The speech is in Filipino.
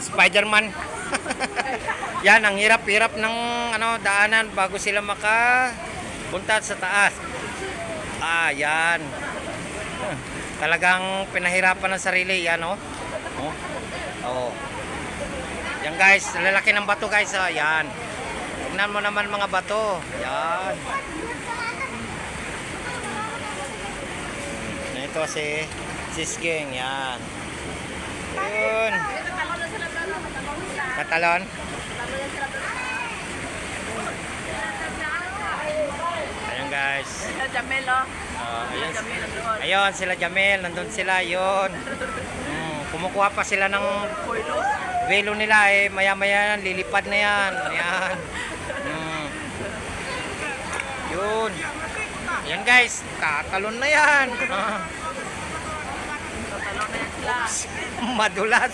Spider-Man. Yan, ang hirap-hirap ng daanan bago sila makapunta sa taas. Yan. Talagang pinahirapan ng sarili yan, oh. Oh. Yan guys, lalaki ng bato guys, yan. Tingnan mo naman mga bato. Yan. Ito si Sisking, yan. Yun. Katalon. Ayan guys. Sila Jamel, oh. Ayan. Ayun, sila Jamel, nandun sila, yun. Kumukuha pa sila ng velo nila maya-maya lilipad na yan. Ayan. Yun. Ayan guys, katalon na yan. Tatalon na yan sila. Madulas.